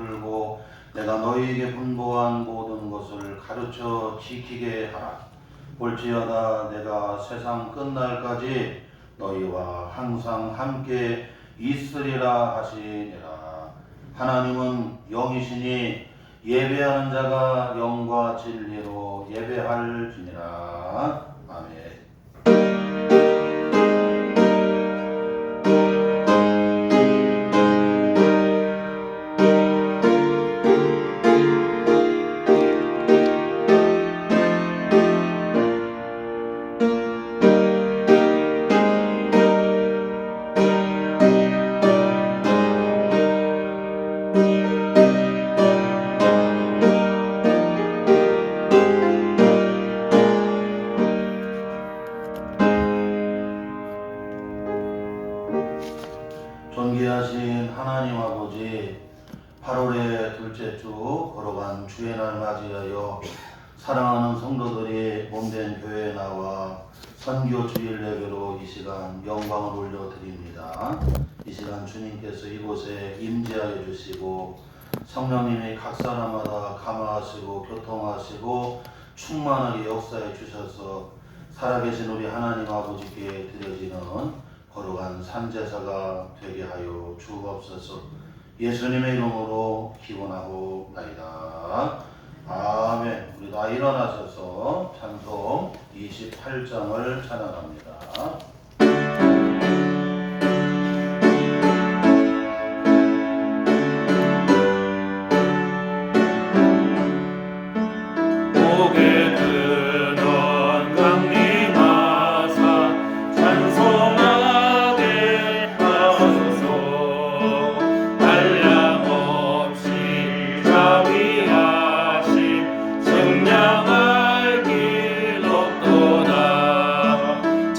베풀고 내가 너희에게 분부한 모든 것을 가르쳐 지키게 하라. 볼지어다 내가 세상 끝날까지 너희와 항상 함께 있으리라 하시니라. 하나님은 영이시니 예배하는 자가 영과 진리로 예배할지니라. 아멘. 존귀하신 하나님 아버지, 8월의 둘째 주 걸어간 주의 날 맞이하여 사랑하는 성도들이 몸된 교회에 나와 선교 주일 예배로 이 시간 영광을 올려드립니다. 이 시간 주님께서 이곳에 임재하여 주시고 성령님이 각 사람마다 감화하시고 교통하시고 충만하게 역사해 주셔서 살아계신 우리 하나님 아버지께 드려지는 거룩한 산제사가 되게 하여 주옵소서. 예수님의 이름으로 기원하옵나이다. 아멘. 우리 다 일어나셔서 찬송 28장을 찬양합니다.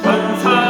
천사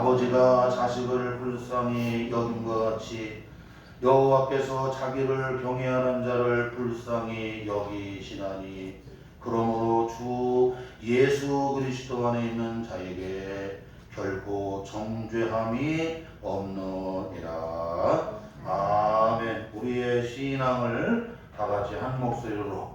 아버지가 자식을 불쌍히 여김과 같이 여호와께서 자기를 경외하는 자를 불쌍히 여기시나니 그러므로 주 예수 그리스도 안에 있는 자에게 결코 정죄함이 없느니라. 아멘. 우리의 신앙을 다 같이 한 목소리로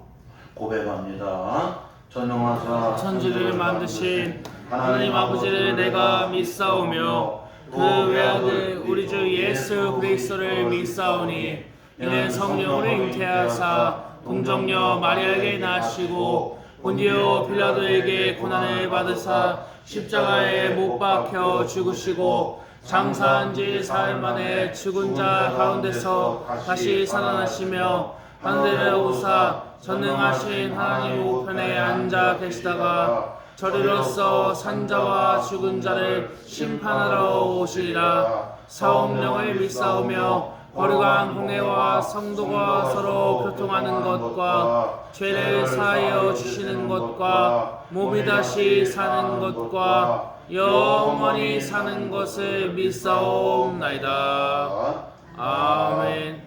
고백합니다. 전능하사 천지를 만드신 하나님 아버지를 내가 믿사오며 그 외아들 우리 주 예수 그리스도를 믿사오니 이는 성령으로 잉태하사 동정녀 마리아에게 낳으시고 본디오 빌라도에게 고난을 받으사 십자가에 못 박혀 죽으시고 장사한 지 사흘 만에 죽은 자 가운데서 다시 살아나시며 하늘에 오사 전능하신 하나님 우편에 앉아 계시다가 저리로서 산자와 죽은 자를 심판하러 오시리라. 사업령을 믿사오며 거룩한 공회와 성도가 서로 교통하는 것과 죄를 사하여 주시는 것과 몸이 다시 사는 것과 영원히 사는 것을 믿사옵나이다. 아멘.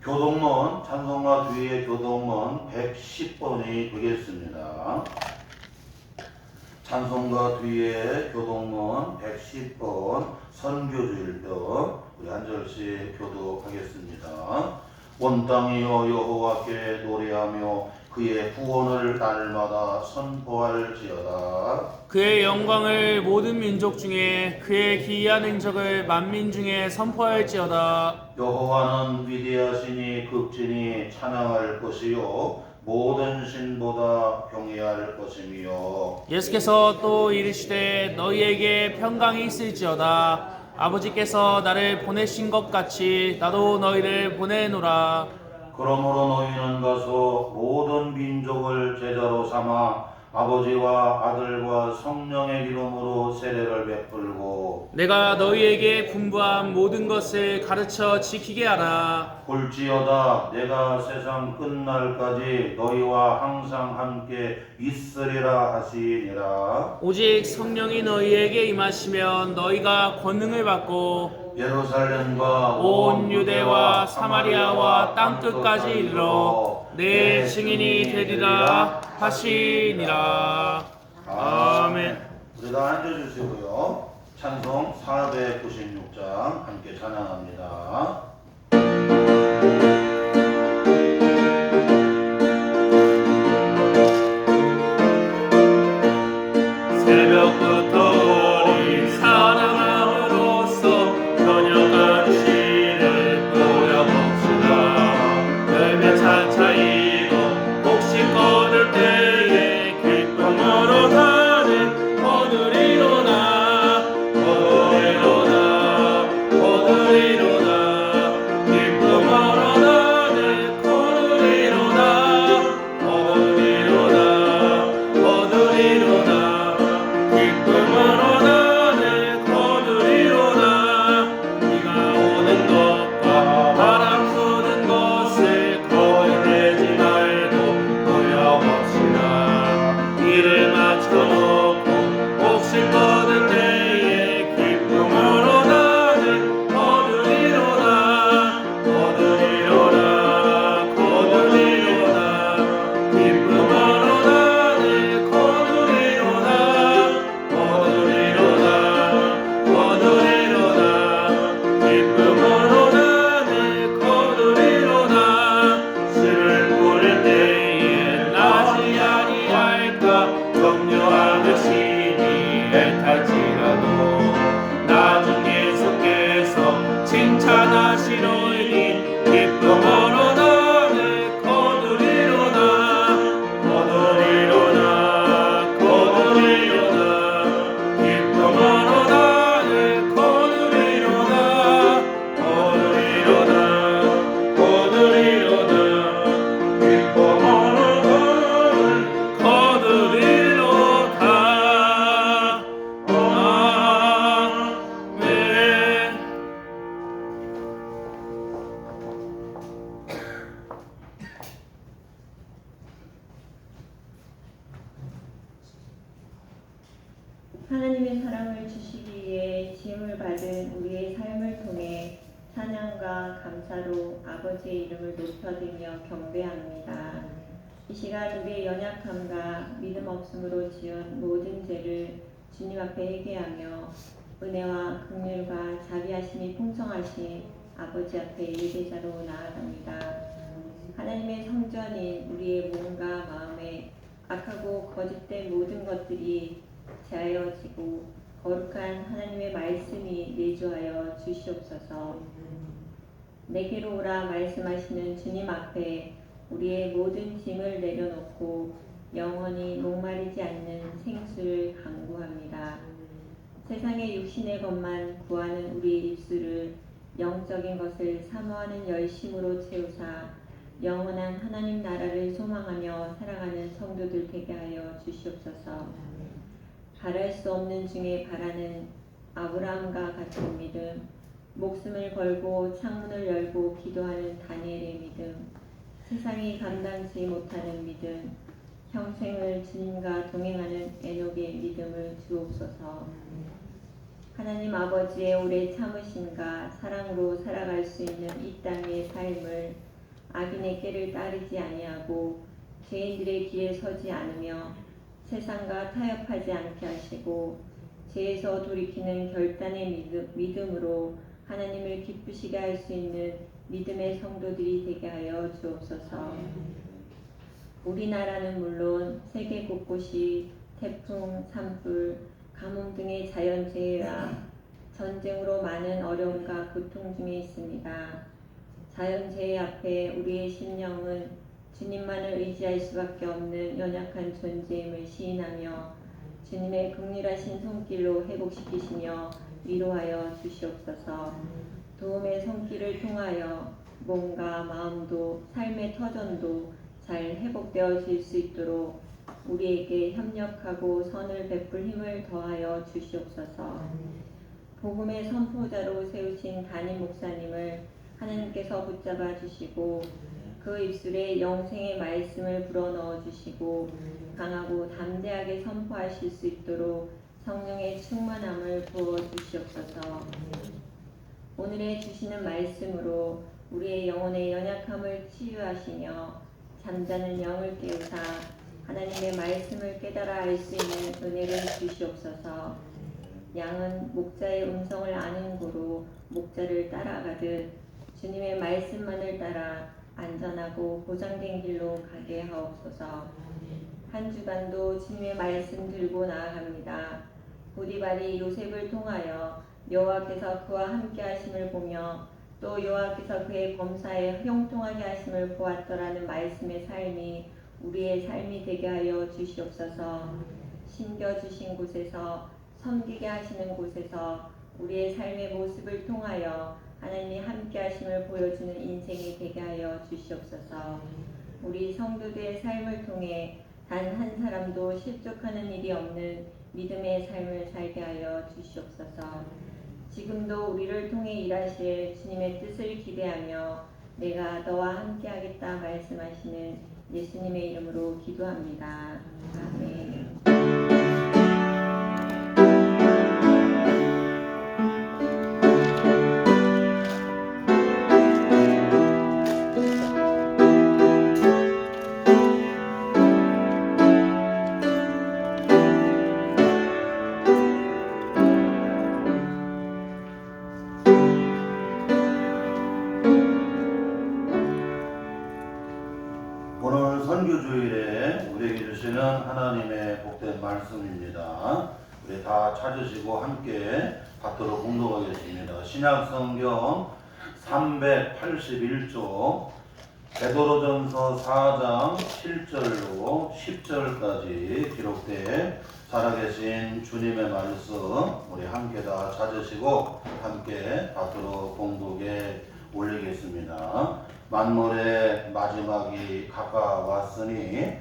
교동문 찬송가 뒤에 교동문 110번이 되겠습니다. 찬송가 뒤에 교동문 110번 선교주일편 우리 한 절씩 교독하겠습니다. 온 땅이여 여호와께 노래하며 그의 구원을 날마다 선포할지어다. 그의 영광을 모든 민족 중에 그의 기이한 행적을 만민 중에 선포할지어다. 여호와는 위대하시니 극진히 찬양할 것이요 모든 신보다 경외할 것이며 예수께서 또 이르시되 너희에게 평강이 있을지어다. 아버지께서 나를 보내신 것 같이 나도 너희를 보내노라. 그러므로 너희는 가서 모든 민족을 제자로 삼아 아버지와 아들과 성령의 이름으로 세례를 베풀고 내가 너희에게 분부한 모든 것을 가르쳐 지키게 하라. 볼지어다 내가 세상 끝날까지 너희와 항상 함께 있으리라 하시니라. 오직 성령이 너희에게 임하시면 너희가 권능을 받고 예루살렘과 온 유대와 사마리아와 땅끝까지 이르러 내 증인이 되리라 하시니라. 아멘. 우리 다 앉아주시고요. 찬송 496장 함께 찬양합니다. 기쁨으로 하나님의 사랑을 주시기 위해 지음을 받은 우리의 삶을 통해 찬양과 감사로 아버지의 이름을 높여드리며 경배합니다. 이 시간 우리의 연약함과 믿음 없음으로 지은 모든 죄를 주님 앞에 회개하며 은혜와 긍휼과 자비하심이 풍성하신 아버지 앞에 예배자로 나아갑니다. 하나님의 성전인 우리의 몸과 마음에 악하고 거짓된 모든 것들이 제하여지고 거룩한 하나님의 말씀이 내주하여 주시옵소서. 내게로 오라 말씀하시는 주님 앞에 우리의 모든 짐을 내려놓고 영원히 목마르지 않는 생수를 간구합니다. 세상의 육신의 것만 구하는 우리의 입술을 영적인 것을 사모하는 열심으로 채우사 영원한 하나님 나라를 소망하며 살아가는 성도들 되게 하여 주시옵소서. 바랄 수 없는 중에 바라는 아브라함과 같은 믿음, 목숨을 걸고 창문을 열고 기도하는 다니엘의 믿음, 세상이 감당치 못하는 믿음, 평생을 주님과 동행하는 에녹의 믿음을 주옵소서. 하나님 아버지의 오래 참으심과 사랑으로 살아갈 수 있는 이 땅의 삶을 악인의 꾀를 따르지 아니하고 죄인들의 길에 서지 않으며 세상과 타협하지 않게 하시고 죄에서 돌이키는 결단의 믿음으로 하나님을 기쁘시게 할 수 있는 믿음의 성도들이 되게 하여 주옵소서. 우리나라는 물론 세계 곳곳이 태풍, 산불, 가뭄 등의 자연재해와 전쟁으로 많은 어려움과 고통 중에 있습니다. 자연재해 앞에 우리의 심령은 주님만을 의지할 수밖에 없는 연약한 존재임을 시인하며 주님의 긍휼하신 손길로 회복시키시며 위로하여 주시옵소서. 도움의 손길을 통하여 몸과 마음도 삶의 터전도 잘 회복되어질 수 있도록 우리에게 협력하고 선을 베풀 힘을 더하여 주시옵소서. 복음의 선포자로 세우신 담임 목사님을 하나님께서 붙잡아 주시고 그 입술에 영생의 말씀을 불어넣어 주시고 강하고 담대하게 선포하실 수 있도록 성령의 충만함을 부어 주시옵소서. 오늘의 주시는 말씀으로 우리의 영혼의 연약함을 치유하시며 잠자는 영을 깨우사 하나님의 말씀을 깨달아 알 수 있는 은혜를 주시옵소서. 양은 목자의 음성을 아는 고로 목자를 따라가듯 주님의 말씀만을 따라 안전하고 보장된 길로 가게 하옵소서. 한 주간도 주님의 말씀 들고 나아갑니다. 보디발이 요셉을 통하여 여호와께서 그와 함께 하심을 보며 또 여호와께서 그의 범사에 형통하게 하심을 보았더라는 말씀의 삶이 우리의 삶이 되게 하여 주시옵소서. 심겨주신 곳에서 섬기게 하시는 곳에서 우리의 삶의 모습을 통하여 하나님이 함께 하심을 보여주는 인생이 되게 하여 주시옵소서. 우리 성도들의 삶을 통해 단 한 사람도 실족하는 일이 없는 믿음의 삶을 살게 하여 주시옵소서. 지금도 우리를 통해 일하실 주님의 뜻을 기대하며 내가 너와 함께 하겠다 말씀하시는 예수님의 이름으로 기도합니다. 아멘. 오늘 선교주일에 우리에게 주시는 하나님의 복된 말씀입니다. 우리 다 찾으시고 함께 받도록 공독하겠습니다. 신약성경 381조 베드로전서 4장 7절로 10절까지 기록된 살아계신 주님의 말씀 우리 함께 다 찾으시고 함께 받도록 공독에 올리겠습니다. 만물의 마지막이 가까웠으니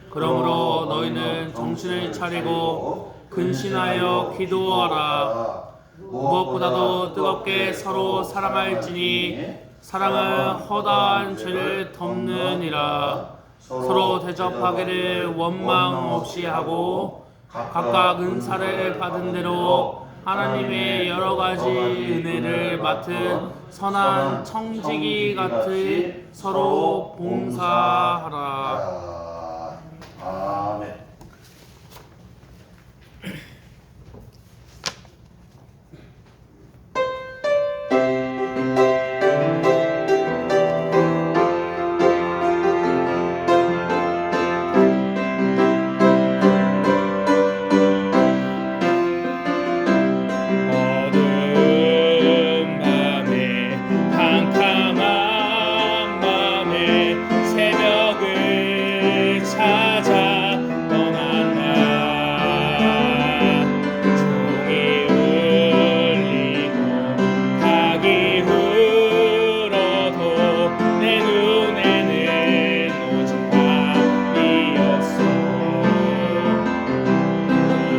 그러므로 너희는 정신을 차리고 근신하여 기도하라. 무엇보다도 뜨겁게 서로 사랑할지니 사랑은 허다한 죄를 덮느니라. 서로 대접하기를 원망 없이 하고 각각 은사를 받은 대로 하나님의 여러 가지 은혜를 맡은 선한 청지기 같이 서로 봉사하라. 아멘. 어두운 밤에 캄캄한 밤에 새벽을 찾아 떠난 나 종이 울리고 닭이 울어도 내 눈에는 오직 밤이었어.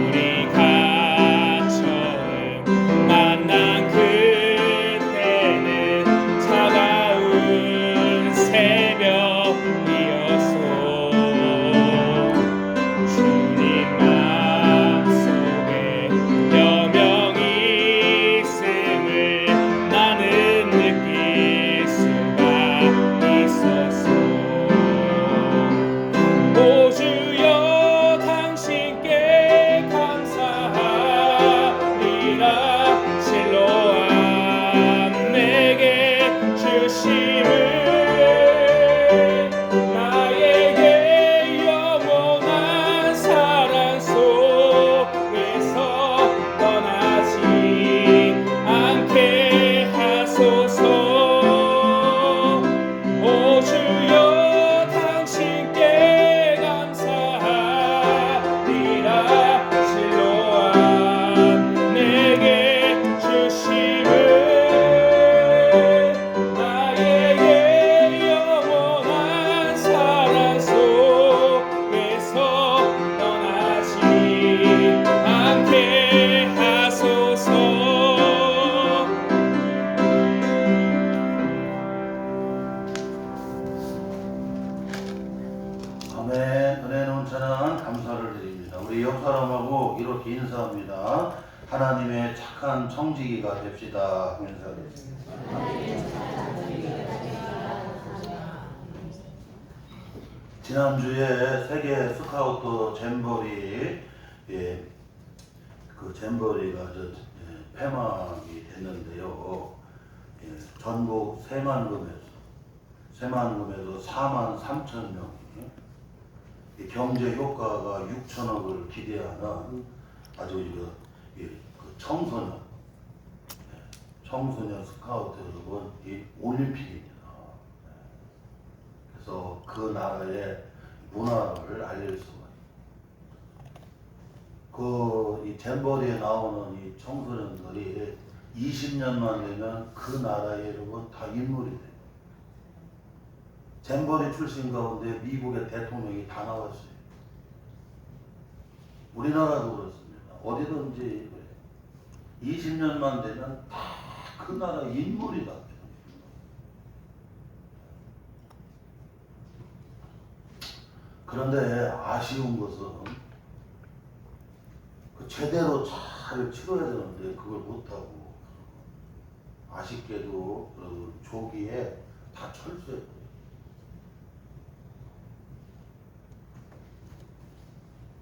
우리가 처음 만난 그때는 차가운 새벽이었어. 주님 마음속에 여명이 있음을 나는 느낄 수가 있었어. 오 주여 당신께 감사하리라. 실로암 내게 주심을 나에게 영원한 사랑 속에서 떠나지 않게 하소서. 오 주여 당신께 감사하리라. 실로암 내게 주심을 나에게 영원한 사랑 속에서 떠나지 않게 하소서. 아멘. 은혜 넘치는 감사를 드립니다. 우리 옆 사람하고 이렇게 인사합니다. 하나님의 착한 청지기가 됩시다. 인사드립니다. 지난주에 세계 스카우트 잼버리, 그 잼버리가 폐막이 됐는데요. 전국 새만금에서 4만 3천 명이 경제 효과가 6천억을 기대하는 아주 그 청소년 스카우트 여러분 이 올림픽입니다. 그래서 그 나라의 문화를 알릴 수가 있어요. 이 잼버리에 나오는 이 청소년들이 20년만 되면 그 나라에 여러분 다 인물이 돼요. 잼버리 출신 가운데 미국의 대통령이 다 나왔어요. 우리나라도 그렇습니다. 어디든지 20년만 되면 다 그 나라 인물이 다 돼요. 그런데 아쉬운 것은 제대로 잘 치러야 되는데 그걸 못하고 아쉽게도 조기에 다 철수했어요.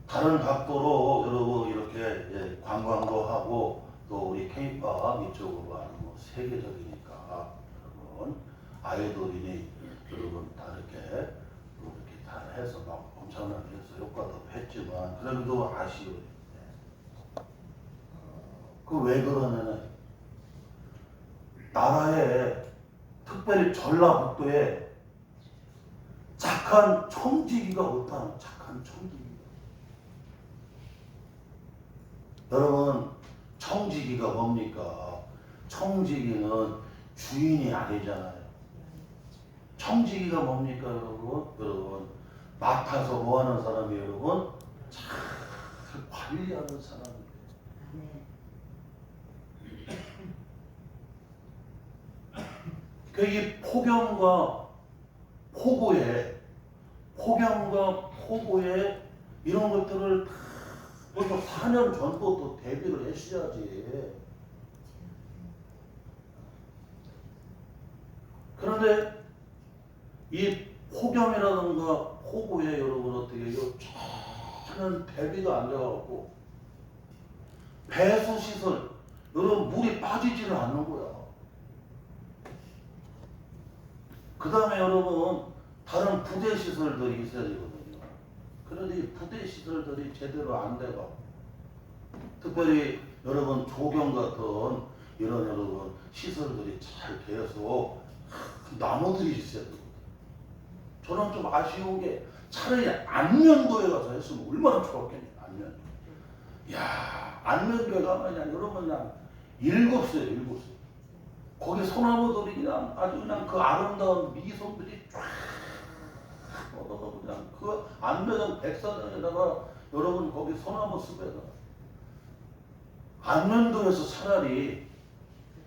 다른 각도로 여러분 이렇게 관광도 하고 또 우리 K-팝 이쪽으로 가는 뭐 세계적이니까 여러분 아이돌이니 여러분 다 이렇게 다 해서 막 엄청나게 해서 효과도 했지만 그래도 아쉬워요. 그 왜 그러냐면 나라에 특별히 전라북도에 착한 청지기가 없다는 착한 청지기. 여러분 청지기가 뭡니까? 청지기는 주인이 아니잖아요. 청지기가 뭡니까 여러분? 맡아서 뭐 하는 사람이 여러분? 잘 관리하는 사람이에요. 이 폭염과 폭우에 이런 것들을 다 그것도 4년 전부터 대비를 했어야지. 그런데 이 폭염이라든가 폭우에 여러분 어떻게 해요? 전혀 대비가 안 돼갖고 배수 시설 여러분 물이 빠지지를 않는 거야. 그 다음에 여러분 다른 부대 시설들이 있어야 되거든요. 그런데 이 부대 시설들이 제대로 안 돼가. 특별히 여러분 조경 같은 이런 여러분 시설들이 잘 돼서 나무들이 있어야 되거든요. 저는 좀 아쉬운 게 차라리 안면도에 가서 했으면 얼마나 좋았겠냐. 안면. 야, 안면도에 가면 그냥 여러분 그냥 일곱수예요, 일곱수. 거기 소나무들이 그냥 아주 그냥 그 아름다운 미소들이 쫙 그냥 그 안면은 백사장에다가 여러분 거기 소나무 숲에다 안면도에서 차라리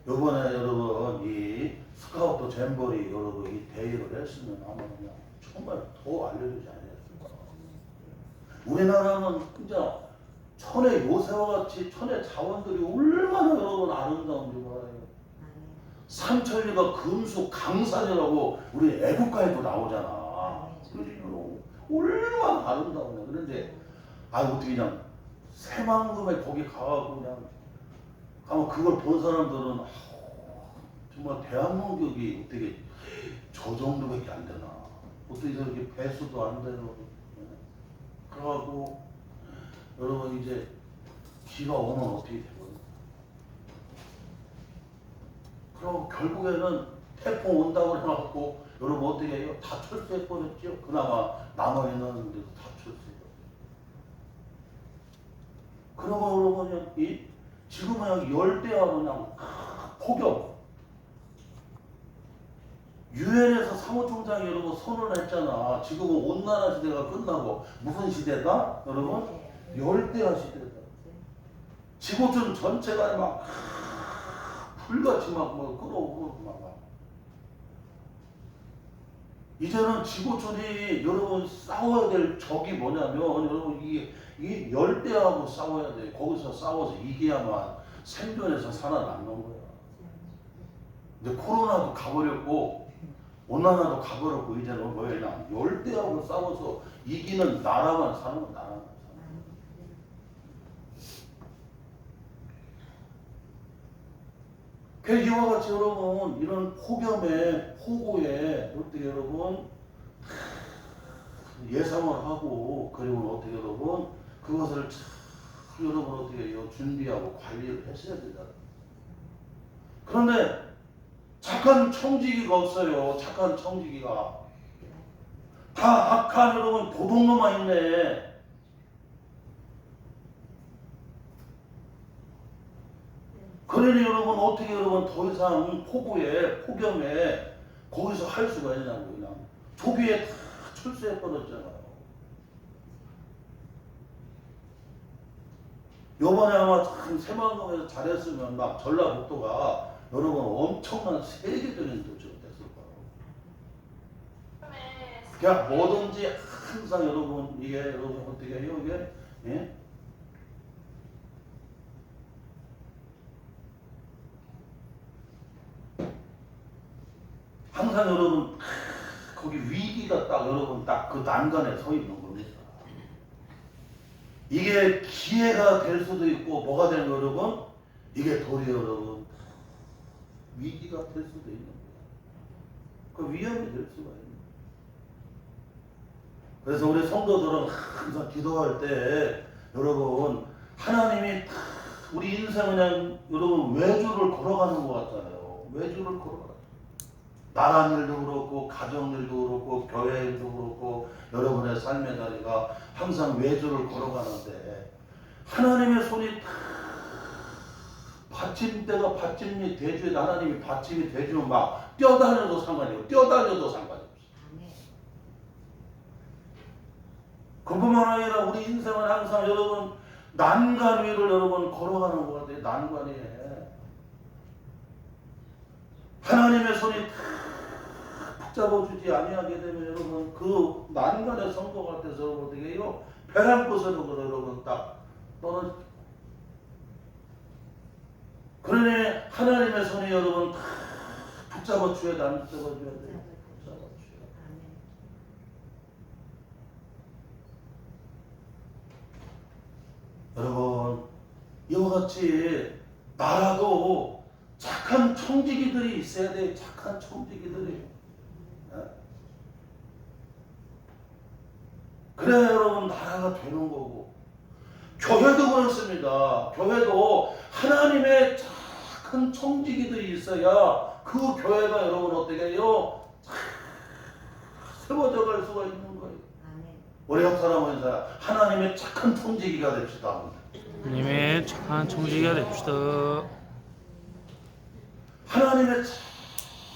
요번에 여러분 이 스카우트 잼버리 여러분 이 대회를 했으면 아마 그냥 정말 더 알려주지 않았을까. 우리나라는 진짜 천의 요새와 같이 천의 자원들이 얼마나 여러분 아름다운지 몰라요. 삼천리가 금수 강산이라고 우리 애국가에도 나오잖아. 그러니까 얼마나 아름다우냐. 그런데 어떻게 그냥 새만금에 거기 가가지고 그냥 가면 그걸 본 사람들은 정말 대한민국이 어떻게 저 정도밖에 안 되나. 어떻게 저렇게 배수도 안 되고. 그래가지고 여러분 이제 비가 오면 어떻게 되거든요. 그럼 결국에는 태풍 온다고 해갖고 여러분 어떻게 해요? 다 철수해 버렸죠. 그나마 남아있는 데도 다 철수해요. 그러고 여러분 지금은 그냥 열대하고 그냥 폭염. 유엔에서 사무총장이 여러분 선언했잖아. 지금은 온난화 시대가 끝나고 무슨 시대다? 여러분 열대화 시대다. 지구촌 전체가 막 불같이 막 끓어오고 막. 이제는 지구촌이 여러분 싸워야 될 적이 뭐냐면 여러분 이게 열대하고 싸워야 돼. 거기서 싸워서 이겨야만 생존해서 살아남는 거야. 근데 코로나도 가버렸고 온난화도 가버렸고 이제는 뭐야? 열대하고 싸워서 이기는 나라만 사는 거 나라만 사는 거. 이와 같이 여러분 이런 폭염에 폭우에 어떻게 여러분 예상을 하고 그리고 어떻게 여러분 그것을 참 여러분 어떻게 해요? 준비하고 관리를 했어야 되잖아요. 그런데 착한 청지기가 없어요. 착한 청지기가 다 악한 여러분 도둑놈만 있네. 그러니 여러분 어떻게 여러분 더 이상 폭우에 폭염에 거기서 할 수가 있냐고. 그냥 조기에 다 철수해 버렸잖아요. 요번에 아마 참 새만금에서 잘했으면 막 전라북도가 여러분 엄청난 세계적인 도시가 됐을 거예요. 그냥 뭐든지 항상 여러분 이게 여러분 어떻게 해요 이게 예? 항상 여러분 거기 위기가 딱 여러분 딱 그 난간에 서 있는 겁니다. 이게 기회가 될 수도 있고 뭐가 되는 거 여러분 이게 도리어 여러분 위기가 될 수도 있는 거예요. 그 위험이 될 수가 있는 거예요. 그래서 우리 성도들은 항상 기도할 때 여러분 하나님이 우리 인생 그냥 여러분 외주를 걸어가는 것 같잖아요. 외주를 걸어가요. 나라 일도 그렇고 가정 일도 그렇고 교회 일도 그렇고 여러분의 삶의 자리가 항상 외주를 걸어가는데 하나님의 손이 받침대가 받침이 돼줘야 하나님이 받침이 돼주면 막 뛰어다녀도 상관이 없어. 뛰어다녀도 상관이 없어. 그뿐만 아니라 우리 인생은 항상 여러분 난간 위를 여러분 걸어가는 것 같아요. 난간 위에 하나님의 손이 붙잡아주지 아니하게 되면 여러분 그 난간의 성도 같아서 어떻게 해요? 벼랑 부서는 걸 여러분 딱 떨어져. 그러니 하나님의 손이 여러분 다 붙잡아 줘야 돼, 안 붙잡아 줘야 돼. 붙잡아 줘야 돼. 여러분 이와 같이 나라도 착한 청지기들이 있어야 돼. 착한 청지기들이. 그래야 여러분 나라가 되는 거고, 교회도 그렇습니다. 교회도 하나님의 착한 청지기들이 있어야 그 교회가 여러분 어떻게 해요? 세워져 갈 수가 있는 거예요. 우리 옆사람 원사 하나님의 착한 청지기가 됩시다. 하나님의 착한 청지기가 됩시다. 하나님의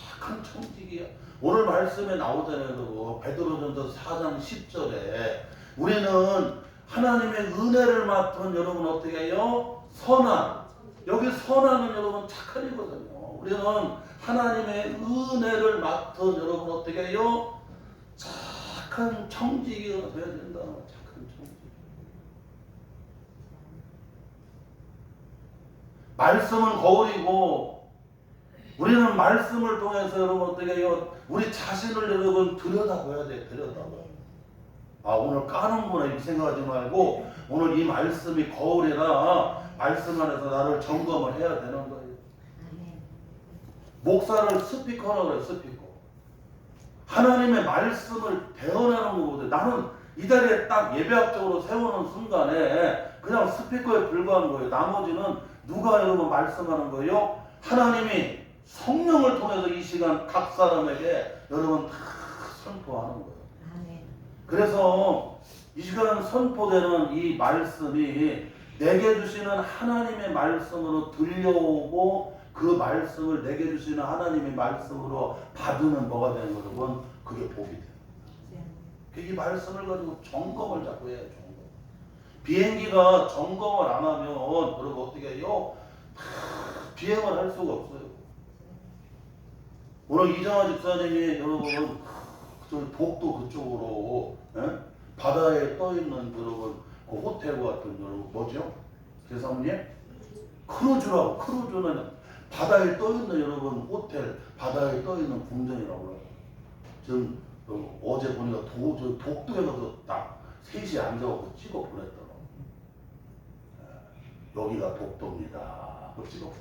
착한 청지기야. 오늘 말씀에 나오잖아요. 베드로전서 4장 10절에 우리는 하나님의 은혜를 맡은 여러분 어떻게 해요? 선한. 여기 선한은 여러분 착한이거든요. 우리는 하나님의 은혜를 맡은 여러분 어떻게 해요? 착한 청지기가 되어야 된다. 착한 청지기. 말씀은 거울이고 우리는 말씀을 통해서 여러분 어떻게 해요? 우리 자신을 여러분 들여다봐야 돼. 들여다봐. 아 오늘 까는구나 이렇게 생각하지 말고 오늘 이 말씀이 거울이라 말씀 안에서 나를 점검을 해야 되는 거예요. 목사를 스피커라고 그래. 스피커. 하나님의 말씀을 대언하는 거거든. 나는 이 자리에 딱 예배학적으로 세우는 순간에 그냥 스피커에 불과한 거예요. 나머지는 누가 여러분 말씀하는 거예요? 하나님이 성령을 통해서 이 시간 각 사람에게 여러분 다 선포하는 거예요. 그래서 이 시간 선포되는 이 말씀이 내게 주시는 하나님의 말씀으로 들려오고 그 말씀을 내게 주시는 하나님의 말씀으로 받으면 뭐가 되는 거죠? 여러분 그게 복이 돼요. 이 말씀을 가지고 점검을 자꾸 해요. 점검. 비행기가 점검을 안 하면 여러분 어떻게 해요? 비행을 할 수가 없어요. 오늘 이정아 집사님이 여러분 독도 그쪽으로 바다에 떠 있는 여러분 그 호텔 같은 여러분 뭐죠? 대사님 크루즈라고. 크루즈는 바다에 떠 있는 여러분 호텔 바다에 떠 있는 궁전이라고 해요. 지금 어제 보니까 독도에 가서 딱 3시에 앉아서 찍어 보냈더라고. 여기가 독도입니다. 그 찍어.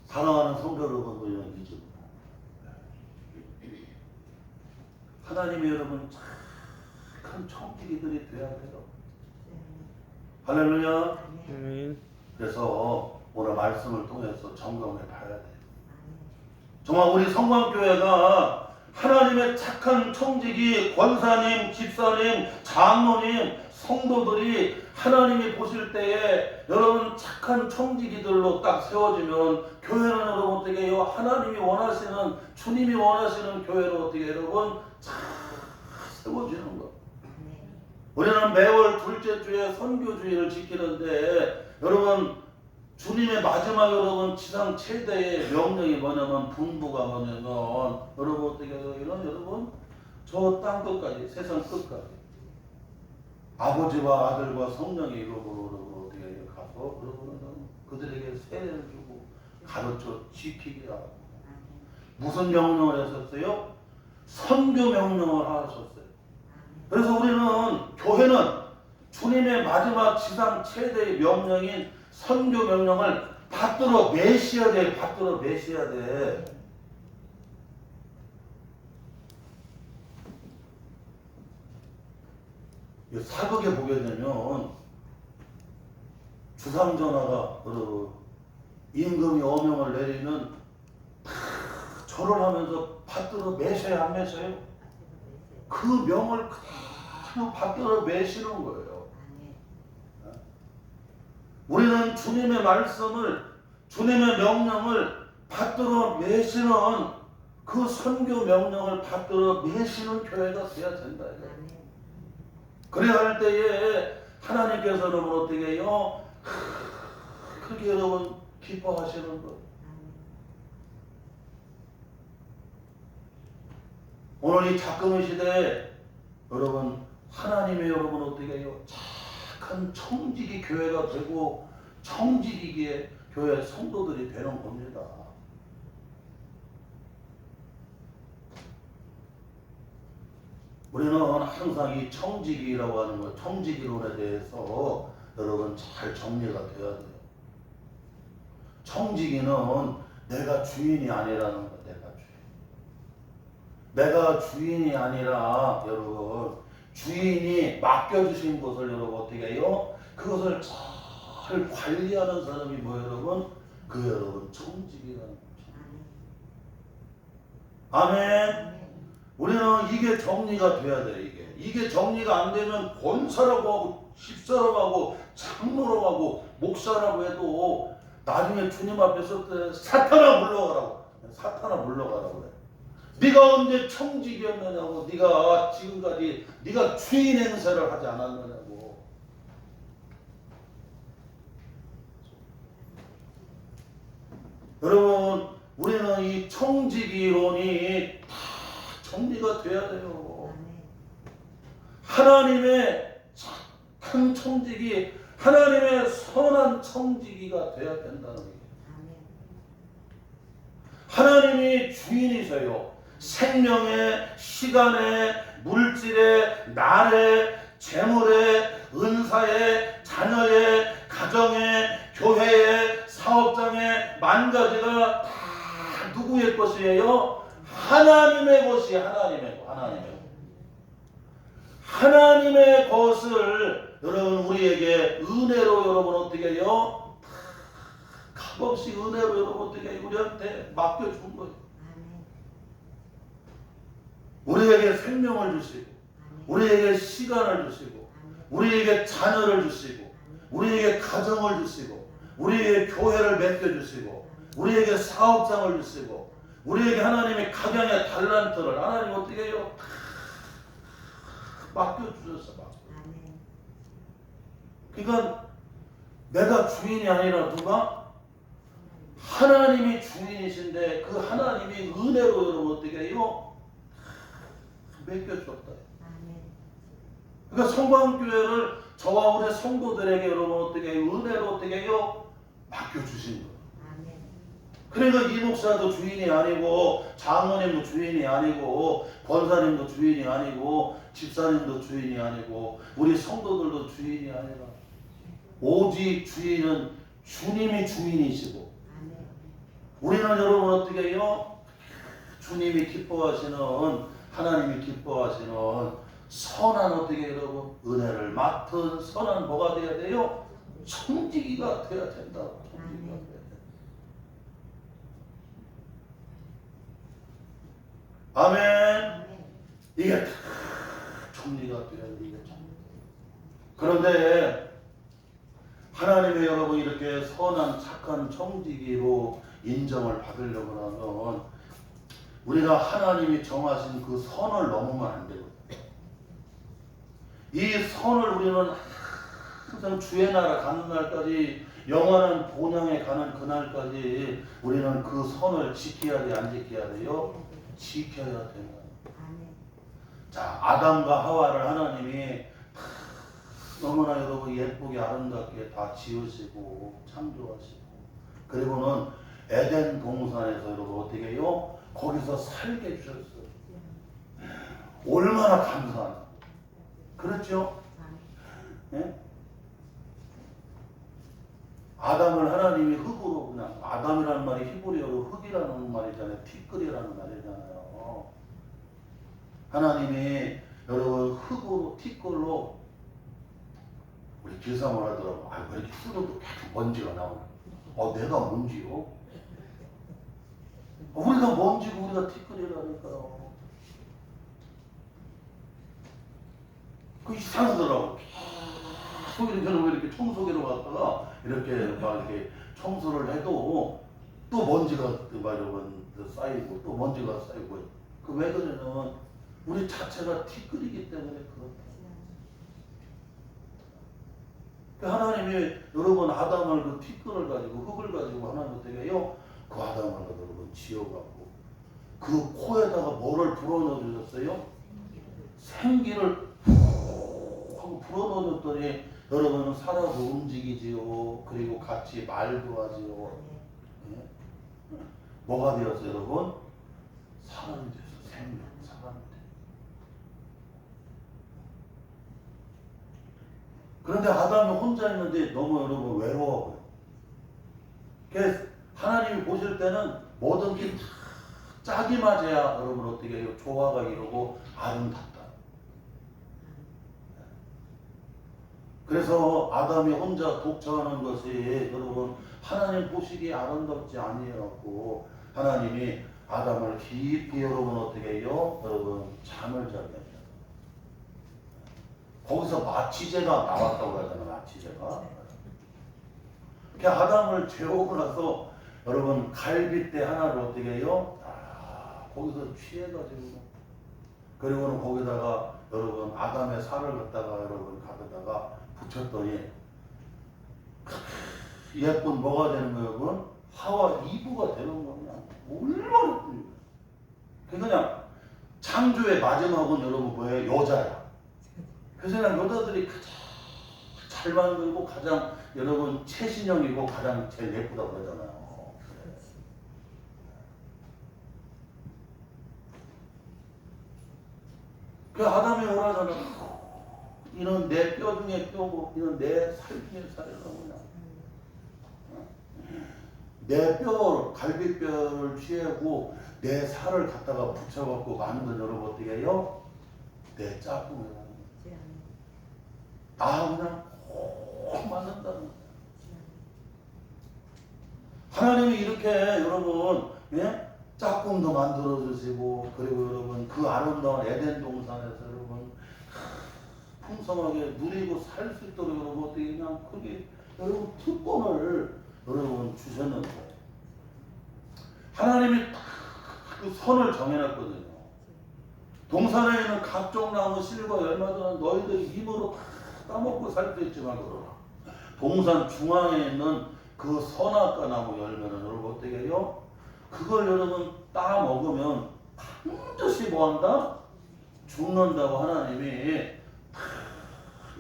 사랑하는 성도 여러분, 이런 기준. 하나님이 여러분 착한 청지기들이 되어야 돼요. 할렐루야. 그래서 오늘 말씀을 통해서 점검해 봐야 돼요. 정말 우리 성광교회가 하나님의 착한 청지기, 권사님, 집사님, 장로님, 성도들이 하나님이 보실 때에 여러분 착한 청지기들로 딱 세워지면 교회는 여러분 어떻게 해요? 하나님이 원하시는, 주님이 원하시는 교회로 어떻게 여러분 잘 세워지는 거. 우리는 매월 둘째 주에 선교주의를 지키는데 여러분 주님의 마지막 여러분 지상 최대의 명령이 뭐냐면 분부가 뭐냐면 여러분 어떻게 해요? 이런 여러분 저 땅 끝까지 세상 끝까지 아버지와 아들과 성령의 이름으로 여러분 어떻게 해요? 가서 여러분은 그들에게 세례를 주고 가르쳐 지키게 하고 무슨 명령을 하셨어요? 선교 명령을 하셨어요. 그래서 우리는 교회는 주님의 마지막 지상 최대의 명령인 선교 명령을 받들어 매셔야 돼. 받들어 매셔야 돼. 사극에 보게 되면 주상전하가 임금이 어명을 내리면 다 절을 하면서 받들어 매셔야 안 매셔요? 그 명을 그대로 받들어 매시는 거예요. 우리는 주님의 말씀을, 주님의 명령을 받들어 매시는 그 선교 명령을 받들어 매시는 교회가 되어야 된다. 그래야 할 때에 하나님께서 여러분 어떻게 해요? 그렇게 여러분 기뻐하시는 것. 오늘 이 작금의 시대에 여러분 하나님의 여러분 어떻게 해요? 착한 청지기 교회가 되고 청지기의 교회 성도들이 되는 겁니다. 우리는 항상 이 청지기라고 하는 것, 청지기론에 대해서 여러분 잘 정리가 돼야 돼요. 청지기는 내가 주인이 아니라는 거, 내가 주인이 아니라 여러분 주인이 맡겨주신 것을 여러분 어떻게 해요? 그것을 잘 관리하는 사람이 뭐 여러분? 그 여러분 청지기라는 거죠. 아멘. 우리는 이게 정리가 돼야 돼. 이게 정리가 안 되면 권사라고 하고 집사라고 하고 장로라고 하고 목사라고 해도 나중에 주님 앞에 섰을 때 사탄아 물러가라고 그래. 네가 언제 청지기였느냐고, 네가 지금까지 네가 주인 행세를 하지 않았느냐고. 여러분 우리는 이 청지기론이 다 정리가 돼야 돼요. 하나님의 착한 청지기, 하나님의 선한 청지기가 돼야 된다는 거예요. 하나님이 주인이세요. 생명의, 시간의, 물질의, 날의, 재물의, 은사의, 자녀의, 가정의, 교회의, 사업장의 만 가지가 다 누구의 것이에요? 하나님의 것이 하나님의 것을 여러분 우리에게 은혜로 여러분 어떻게 해요? 값없이 은혜로 여러분 어떻게 해요? 우리한테 맡겨준 거예요. 우리에게 생명을 주시고, 우리에게 시간을 주시고, 우리에게 자녀를 주시고, 우리에게 가정을 주시고, 우리에게 교회를 맡겨주시고, 우리에게 사업장을 주시고, 우리에게 하나님의 각양의 달란트를 하나님 어떻게 해요? 맡겨주셨어. 그러니까 내가 주인이 아니라 누가? 하나님이 주인이신데 그 하나님이 은혜로 여러분 어떻게 해요? 맡겨주었다. 그러니까 성광교회를 저와 우리 성도들에게 여러분 어떻게 해요? 은혜로 어떻게 해요? 맡겨주신 거예요. 그러니까 이 목사도 주인이 아니고, 장로님도 주인이 아니고, 권사님도 주인이 아니고, 집사님도 주인이 아니고, 우리 성도들도 주인이 아니라 오직 주인은 주님이 주인이시고, 우리는 여러분 어떻게 해요? 주님이 기뻐하시는, 하나님이 기뻐하시는 선한 어떻게 여러분 은혜를 맡은 선한 뭐가 되어야 돼요? 청지기가 되어야 된다. 청지기가 되어야 된다. 아멘. 이게 다 정리가 돼야 돼. 그런데 하나님의 여러분 이렇게 선한 착한 청지기로 인정을 받으려고 하면 우리가 하나님이 정하신 그 선을 넘으면 안 되거든요. 이 선을 우리는 항상 주의 나라 가는 날까지, 영원한 본향에 가는 그날까지 우리는 그 선을 지켜야 돼, 안 지켜야 돼요? 지켜야 돼요. 자, 아담과 하와를 하나님이 너무나 여러분 예쁘게 아름답게 다 지으시고 창조하시고, 그리고는 에덴 동산에서 여러분 어떻게 해요? 거기서 살게 주셨어요. 얼마나 감사한. 그렇죠? 예? 아담을 하나님이 흙으로, 그냥 아담이라는 말이 히브리어로 흙이라는 말이잖아요. 티끌이라는 말이잖아요. 하나님이 여러분 흙으로, 티끌로, 우리 길상을 하더라고. 아, 왜 이렇게 흙으로 계속 먼지가 나오나? 내가 먼지요? 우리가 먼지고 우리가 티끌이라니까요. 그 이상하더라고. 소리는 왜 이렇게 청소기로 갔다가 이렇게 막 이렇게 청소를 해도 또 먼지가 막 쌓이고 또 먼지가 쌓이고. 그 왜 그러냐면 우리 자체가 티끌이기 때문에 그렇다. 하나님이 여러분 아담을 그 티끌을 가지고 흙을 가지고 하나님 어떻게 해요? 그 아담을 여러분 지어갖고 그 코에다가 뭐를 불어넣어 주셨어요? 생기를 후 하고 불어넣어 줬더니 여러분은 살아도 움직이지요. 그리고 같이 말도 하지요. 예? 뭐가 되었어요, 여러분? 사람이 됐어. 생명, 사람이 돼. 그런데 아담이 혼자 있는데 너무 여러분 외로워. 그래서 하나님이 보실 때는 모든 게 다 짝이 맞아야 여러분 어떻게 해요? 조화가 이루고 아름답다. 그래서 아담이 혼자 독처하는 것이 여러분 하나님 보시기에 아름답지 아니하고 하나님이 아담을 깊이 여러분 어떻게 해요? 여러분 잠을 자게 합니다. 거기서 마취제가 나왔다고 하잖아요. 마취제가. 그 아담을 재우고 나서 여러분 갈빗대 하나를 어떻게 해요? 거기서 취해가지고 그리고는 거기다가 여러분 아담의 살을 갖다가 여러분 가져다가 붙였더니 예쁜 뭐가 되는 거예요? 여러분? 하와 이브가 되는 거냐? 얼마나 그냥 창조의 마지막은 여러분 뭐예요? 여자야. 그래서 그냥 여자들이 가장 잘 만들고 가장 여러분 최신형이고 가장 제일 예쁘다고 그러잖아요. 그 아담이 오라잖아. 이는 내 뼈 중에 뼈고 이는 내 살 중에 살이라고 그냥. 내 뼈, 갈비뼈를 취하고 내 살을 갖다가 붙여갖고 만든 여러분 어떻게 해요? 내 짝꿍이라는 거야. 나 그냥 꼭 만든다는 거야. 하나님이 이렇게 여러분 예? 짝꿍도 만들어주시고 그리고 여러분 그 아름다운 에덴 동산에서 여러분 풍성하게 누리고 살 수 있도록 여러분 어떻게 그냥 그게 여러분 특권을 여러분 주셨는데 하나님이 딱 그 선을 정해놨거든요. 동산에 있는 각종 나무 실과 열마들은 너희들이 힘으로 다 따먹고 살 수 있지만 그러나 동산 중앙에 있는 그 선악과 나무 열매는 여러분 어떻게 해요? 그걸 여러분 따 먹으면 반드시 뭐한다? 죽는다고 하나님이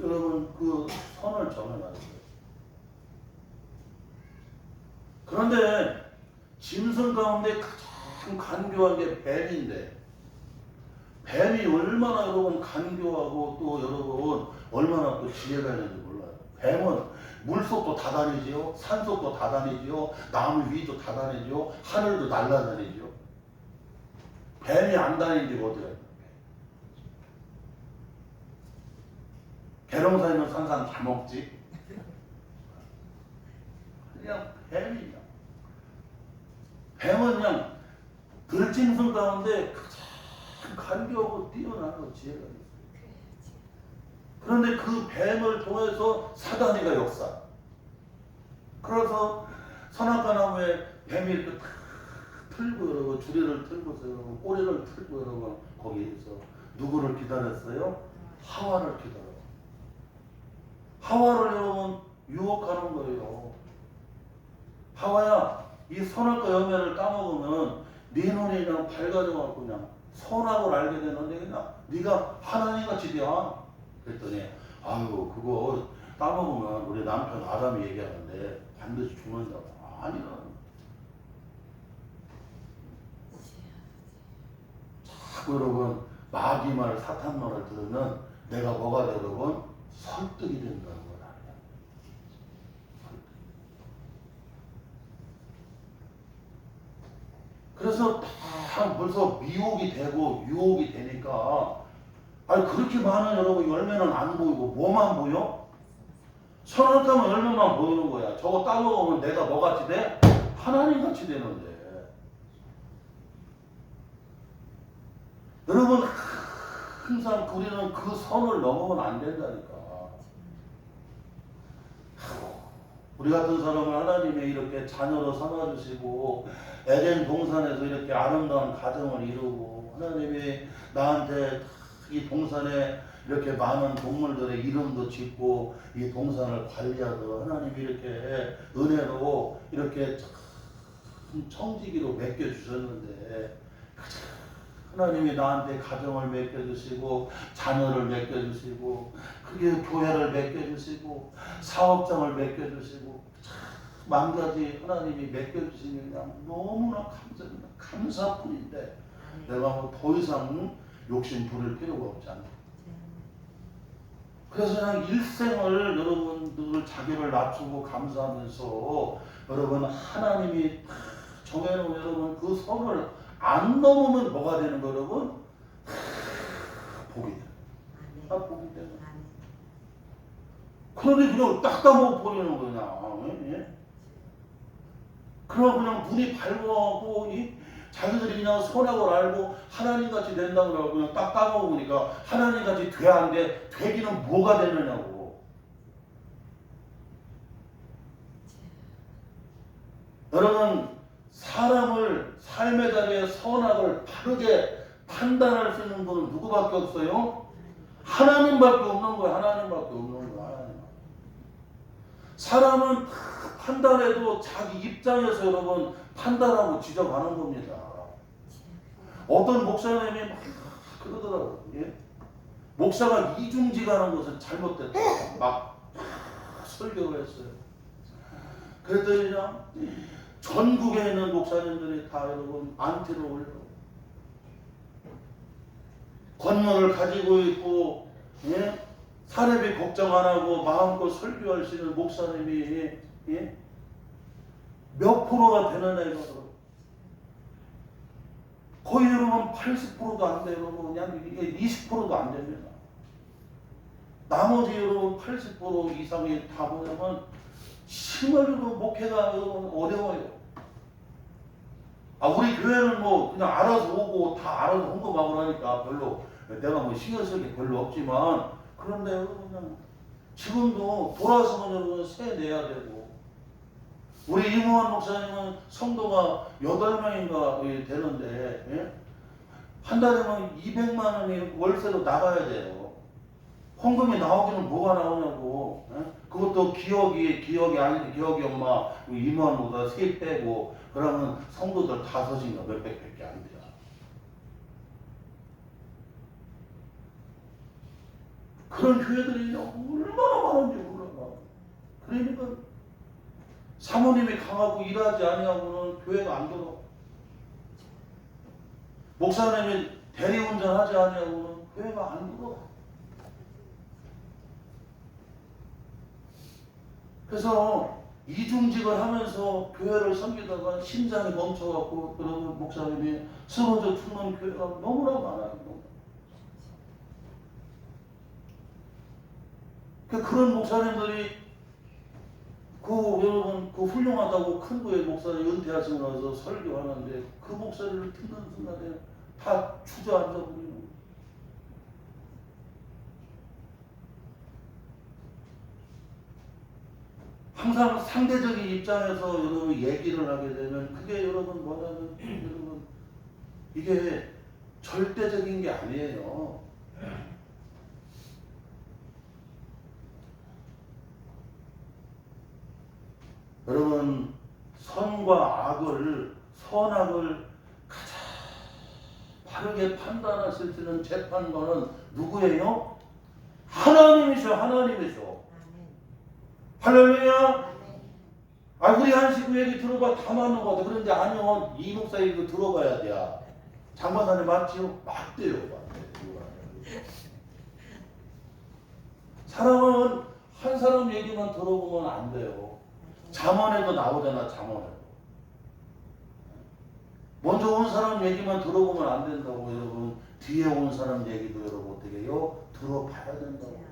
여러분 그 선을 정해놨어요. 그런데 짐승 가운데 가장 간교한 게 뱀인데 뱀이 얼마나 여러분 간교하고 또 여러분 얼마나 또 지혜가 있는지 몰라요. 뱀은 물속도 다 다니지요. 산속도 다 다니지요. 나무 위도 다 다니지요. 하늘도 날아다니지요. 뱀이 안 다니는 데가 어디가 있나? 계룡사 있는 산산 다 먹지. 그냥 뱀이야. 뱀은 그냥 들짐승 가운데 가장 간교하고 뛰어나고 지혜가 있어요. 그런데 그 뱀을 통해서 사단이가 역사. 그래서 선악과 나무에 뱀이 이렇게 틀고 여러분 주리를 틀고서 여러분 꼬리를 틀고 여러분 거기에서 누구를 기다렸어요? 하와를 기다려. 하와를 여러분 유혹하는 거예요. 하와야, 이 선악과 열매를 따먹으면 네 눈이 그냥 밝아져갖고 그냥 선악을 알게 되는데 그냥 네가 하나님같이 돼. 그랬더니 아유 그거 따먹으면 우리 남편 아담이 얘기하는데 반드시 죽는다고. 아니라 자꾸 여러분 마귀 말 사탄 말을 들으면 내가 뭐가 돼 여러분? 설득이 된다는 걸 알아요. 그래서 다 벌써 미혹이 되고 유혹이 되니까 아니 그렇게 많은 여러분 열매는 안 보이고 뭐만 보여? 선악과만 열매만 보이는 거야. 저거 따먹으면 내가 뭐같이 돼? 하나님같이 되는데 여러분 항상 우리는 그 선을 넘으면 안 된다니까. 우리 같은 사람을 하나님이 이렇게 자녀로 삼아주시고 에덴 동산에서 이렇게 아름다운 가정을 이루고 하나님이 나한테 이 동산에 이렇게 많은 동물들의 이름도 짓고 이 동산을 관리하도록 하나님이 이렇게 은혜로 이렇게 참 청지기로 맡겨주셨는데 하나님이 나한테 가정을 맡겨주시고 자녀를 맡겨주시고 그게 교회를 맡겨주시고 사업장을 맡겨주시고 만 가지 하나님이 맡겨주시니 그냥 너무나 감사뿐인데 내가 뭐 더 이상 욕심 부릴 필요가 없잖아. 그래서 그냥 일생을 여러분들 자기를 낮추고 감사하면서 여러분 하나님이 정해놓은 여러분 그 선을 안 넘으면 뭐가 되는 거 여러분? 복이 돼. 복이 돼. 그런데 그냥 딱 까먹어 버리는 거냐. 예? 그럼 그냥 눈이 밝아고 자기들이 그냥 선악을 알고 하나님같이 된다고 그러고 그냥 딱 까먹으니까 하나님같이 돼 안 돼? 되기는 뭐가 되느냐고. 여러분 사람을 삶의 자리에 선악을 바르게 판단할 수 있는 분은 누구밖에 없어요? 하나님밖에 없는 거예요. 하나님밖에 없는 거예요. 하나님. 사람은 판단해도 자기 입장에서 여러분 판단하고 지적하는 겁니다. 어떤 목사님이 막 그러더라고요. 예? 목사가 이중직하는 것은 잘못됐다. 막 설교를 했어요. 그랬더니 그냥 전국에 있는 목사님들이 다 여러분 안티를 올려. 권모를 가지고 있고 예? 사례비 걱정 안 하고 마음껏 설교할 수 있는 목사님이 예? 몇 프로가 되느냐 이거. 거의 여러분 80%도 안 돼요. 그냥 이게 20%도 안 됩니다. 나머지 여러분 80% 이상이 다 보면 심혈로 목회가 여러분 어려워요. 우리 교회는 뭐 그냥 알아서 오고 다 알아서 헌금하고 하니까 별로 내가 뭐 신경 쓸 게 별로 없지만 그런데 여러분 그냥 지금도 돌아서면 여러분 세 내야 되고 우리 이무환 목사님은 성도가 8명인가 되는데 예? 한 달에면 200만 원이 월세로 나가야 돼요. 헌금이 나오기는 뭐가 나오냐고. 예? 그것도 기억이 아닌데 기억이 엄마 이무환보다 3 빼고 그러면 성도들 5인가 몇백밖에 안 돼요. 그런 교회들이 얼마나 많은지 몰라. 그러니까 사모님이 강하고 일하지 아니하고는 교회가 안 들어. 목사님이 대리운전하지 아니하고는 교회가 안 들어. 그래서 이중직을 하면서 교회를 섬기다가 심장이 멈춰갖고 그러면 목사님이 쓰러져 죽는 교회가 너무나 많아요. 그런 목사님들이 여러분 훌륭하다고 큰 교회 목사님 은퇴하시고 나서 설교하는데 그 목소리를 듣는 순간에 다 주저앉아 버리는 거예요. 항상 상대적인 입장에서 여러분 얘기를 하게 되면 그게 여러분 뭐냐면 여러분 이게 절대적인 게 아니에요. 여러분 선과 악을 선악을 가장 바르게 판단하실 수 있는 재판관은 누구예요? 하나님이셔. 하나님이셔. 할렐루야. 우리 한식구 얘기 들어봐 다 맞는 거 같아. 그런데 아니요 이 목사 얘기 들어봐야 돼. 장마사님 맞지요? 맞대요. 사람은 한 사람 얘기만 들어보면 안 돼요. 잠언에도 나오잖아. 잠언에도 먼저 온 사람 얘기만 들어보면 안 된다고 여러분. 뒤에 온 사람 얘기도 여러분 어떻게 해요? 들어봐야 된다고.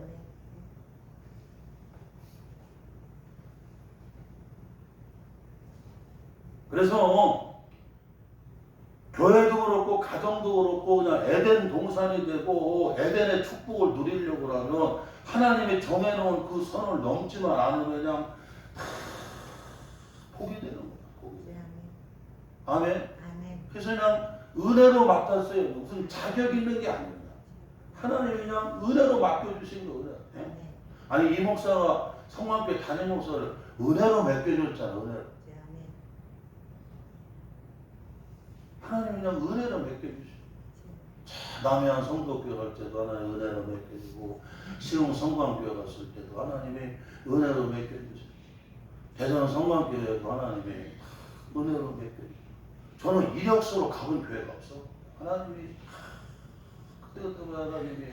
그래서 교회도 그렇고 가정도 그렇고 그냥 에덴 동산이 되고 에덴의 축복을 누리려고 하면 하나님이 정해놓은 그 선을 넘지만 않으면 그냥 복이 되는 거야. 복이. 아멘. 그래서 그냥 은혜로 맡았어요. 무슨 자격 있는 게 아닙니다. 하나님이 그냥 은혜로 맡겨주신 거예요. 아니 이 목사가 성만교회 담임 목사를 은혜로 맡겨줬잖아. 은혜로. 하나님 그냥 은혜로 맡겨주시고, 남해안 성도교회 갈 때도 하나님 은혜로 맡겨주고, 시흥 성광교회 갔을 때도 하나님이 은혜로 맡겨주시고, 대전 성광교회도 하나님이 은혜로 맡겨주시고, 저는 이력서로 가본 교회가 없어. 하나님이 그때부터 하나님이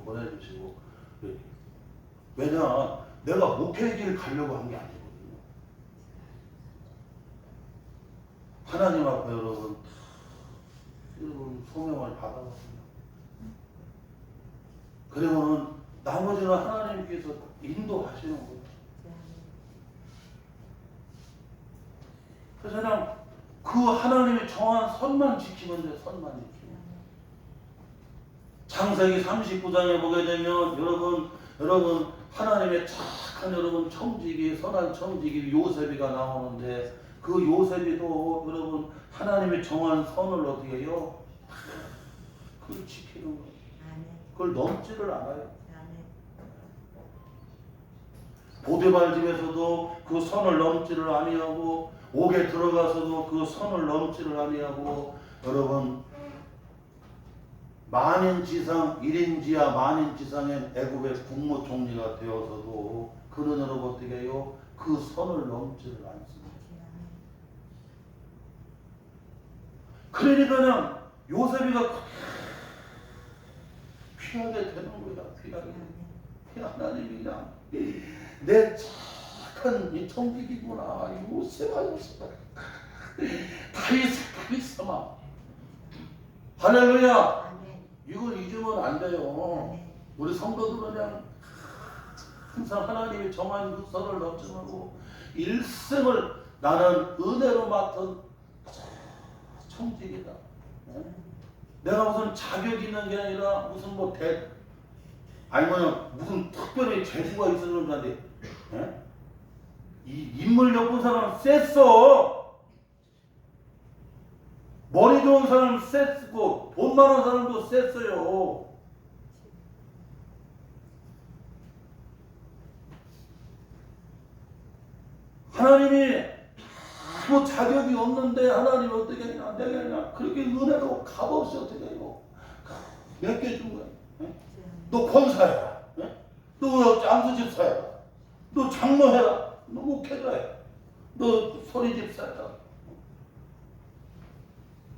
보내주시고 이렇게. 왜냐, 내가 목회의 길 가려고 한 게 아니거든요. 하나님 앞에 여러분 소명을 받아봤습니다. 그리고는 나머지는 하나님께서 인도하시는 거예요. 그래서 그냥 그 하나님이 정한 선만 지키면 돼. 선만 지키면. 창세기 39장에 보게 되면 여러분 하나님의 착한 여러분 청지기, 선한 청지기 요셉이가 나오는데, 그 요셉이도 여러분 하나님이 정한 선을 어떻게 해요? 그걸 지키는 거예요. 그걸 넘지를 않아요. 보디발 집에서도 그 선을 넘지를 아니하고, 옥에 들어가서도 그 선을 넘지를 아니하고, 여러분 만인지상 1인지하 만인지상의 애굽의 국무총리가 되어서도 그는 여러분 어떻게 해요? 그 선을 넘지를 않습니다. 그러니까 그냥 요셉이가 귀하게 되는 거야. 귀하게. 하나님이 그냥 내 착한 이 청지기구나. 요셉아 다윗 할렐루야. 이걸 잊으면 안 돼요. 우리 성도들은 그냥 항상 하나님이 정한 그 선을 넘지 말고, 일생을 나는 은혜로 맡은 청지기다. 내가 무슨 자격 있는 게 아니라 무슨 아니면 무슨 특별히 재주가 있어서 그런데, 이 인물 엮은 사람은 셌어. 머리 좋은 사람은 셌고, 돈 많은 사람도 셌어요. 하나님이 아무 자격이 없는데 하나님이 어떻게 했냐, 내가 그냥 그렇게 은혜로 값없이 어떻게 해요? 몇 개 준 거야. 너 권사해라. 너 장수집사해라. 너 장로해라. 너 목회자해라. 너 소리집사해라.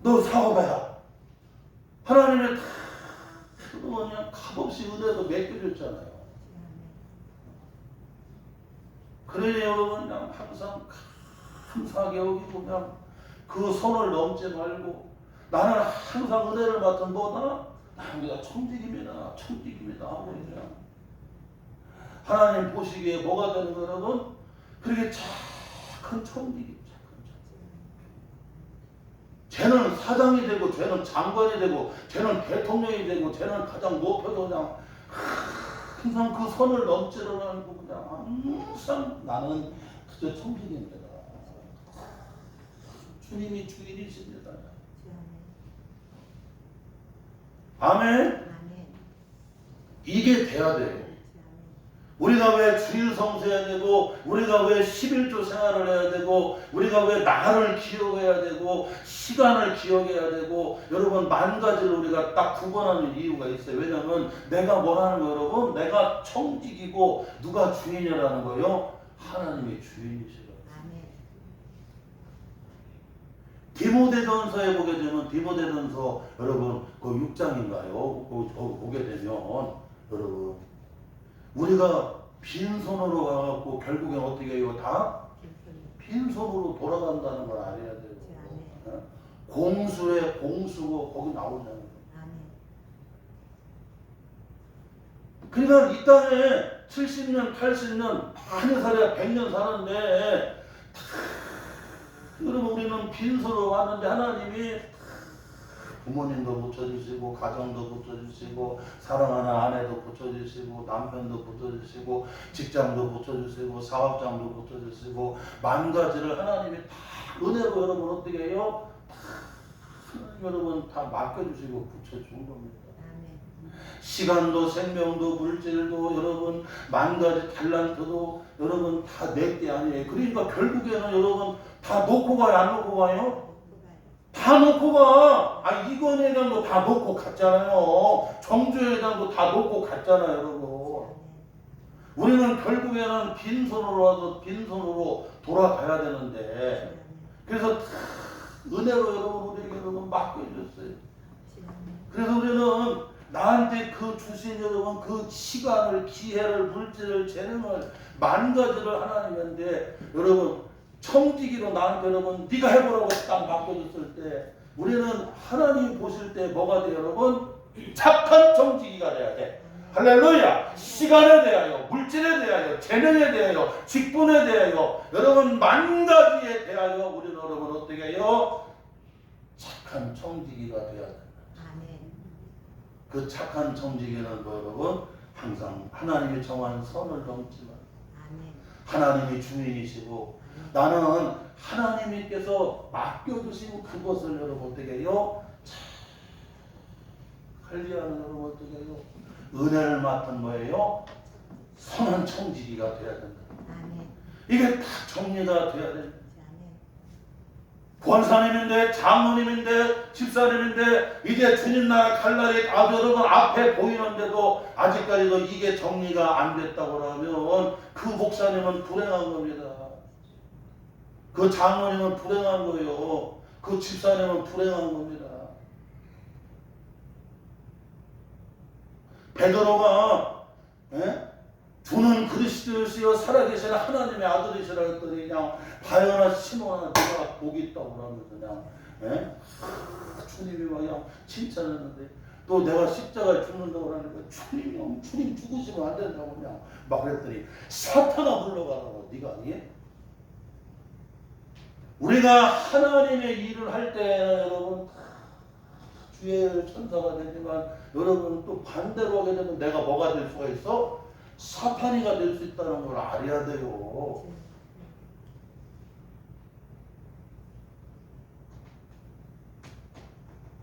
너 사업해라. 하나님의 다 그냥 값없이 은혜도 맡겨줬잖아요. 그러니 여러분 그냥 항상 감사하게 여기고, 그냥 그 선을 넘지 말고, 나는 항상 은혜를 맡은 뭐다? 우리가 청지기입니다 하고 그냥 하나님 보시기에 뭐가 되는 거 여러분? 그렇게 착한 청지기. 쟤는 사장이 되고, 쟤는 장관이 되고, 쟤는 대통령이 되고, 쟤는 가장 높여도 그냥 항상 그 선을 넘지를 않고 그냥 항상 나는 그저 청지기입니다. 주님이 주인이십니다. 아멘. 이게 돼야 돼요. 우리가 왜 주일 성수해야 되고, 우리가 왜 11조 생활을 해야 되고, 우리가 왜 나를 기억해야 되고, 시간을 기억해야 되고, 여러분 만 가지를 우리가 딱 구분하는 이유가 있어요. 왜냐하면 내가 뭐라는 거예요, 여러분? 내가 청지기고 누가 주인이라는 거예요? 하나님이 주인이시라고. 디모데전서에 보게 되면, 디모데전서 여러분 그 6장인가요? 거기 보게 되면 여러분 우리가 빈손으로 가갖고 결국엔 어떻게 해요? 다 빈손으로 돌아간다는 걸 알아야 돼요. 공수에 공수고 거기 나오잖아요. 그러니까 이 땅에 70년, 80년, 많이 살아야 100년 사는데, 여러분 우리는 빈손으로 왔는데 하나님이 부모님도 붙여주시고, 가정도 붙여주시고, 사랑하는 아내도 붙여주시고, 남편도 붙여주시고, 직장도 붙여주시고, 사업장도 붙여주시고, 만 가지를 하나님이 다 은혜로 여러분 어떻게 해요? 다 여러분 다 맡겨주시고 붙여준 겁니다. 시간도 생명도 물질도 여러분 만 가지 달란트도 여러분 다 내 게 아니에요. 그러니까 결국에는 여러분 다 놓고 가요, 안 놓고 가요? 다 놓고 가. 이건회장도 다 놓고 갔잖아요. 정주회장도 다 놓고 갔잖아요, 여러분. 우리는 결국에는 빈손으로 와서 빈손으로 돌아가야 되는데, 그래서 다 은혜로 여러분 우리에게 여러분 맡겨주셨어요. 그래서 우리는 나한테 그 주신 여러분 그 시간을, 기회를, 물질을, 재능을, 만가지를 하나님인데, 여러분 청지기로 나한테 여러분 네가 해보라고 딱 맡겨줬을 때, 우리는 하나님 보실 때 뭐가 돼요, 여러분? 착한 청지기가 돼야 돼. 할렐루야. 시간에 대하여, 물질에 대하여, 재능에 대하여, 직분에 대하여, 여러분 만가지에 대하여 우리는 여러분 어떻게 해요? 착한 청지기가 되어야 된다. 그 착한 청지기는 뭐 여러분 항상 하나님이 정한 선을 넘지만 하나님이 주인이시고, 나는 하나님께서 맡겨주신 그것을 여러분 어떻게 해요? 관리하는 여러분 어떻게 해요? 은혜를 맡은 뭐예요? 선한 청지기가 되어야 된다. 이게 다 정리가 되어야 된다. 권사님인데, 장로님인데, 집사님인데, 이제 주님 나라 갈 날이 아주 여러분 앞에 보이는데도 아직까지도 이게 정리가 안 됐다고 하면 그 목사님은 불행한 겁니다. 그 장로님은 불행한 거예요. 그 집사님은 불행한 겁니다. 베드로가 주는 그리스도시여 살아계신 하나님의 아들이시라 했더니 그냥 바요나 시몬아 네가 복이 있다고 그러면서 그냥 주님이 그냥 칭찬했는데, 또 내가 십자가에 죽는다고 그러니까 주님 죽으시면 안 된다고 그냥 막 그랬더니 사탄아 물러가라고. 네가 아니? 우리가 하나님의 일을 할 때 여러분 주의 천사가 되지만, 여러분 또 반대로 하게 되면 내가 뭐가 될 수가 있어? 사탄이가 될 수 있다는 걸 알아야 돼요.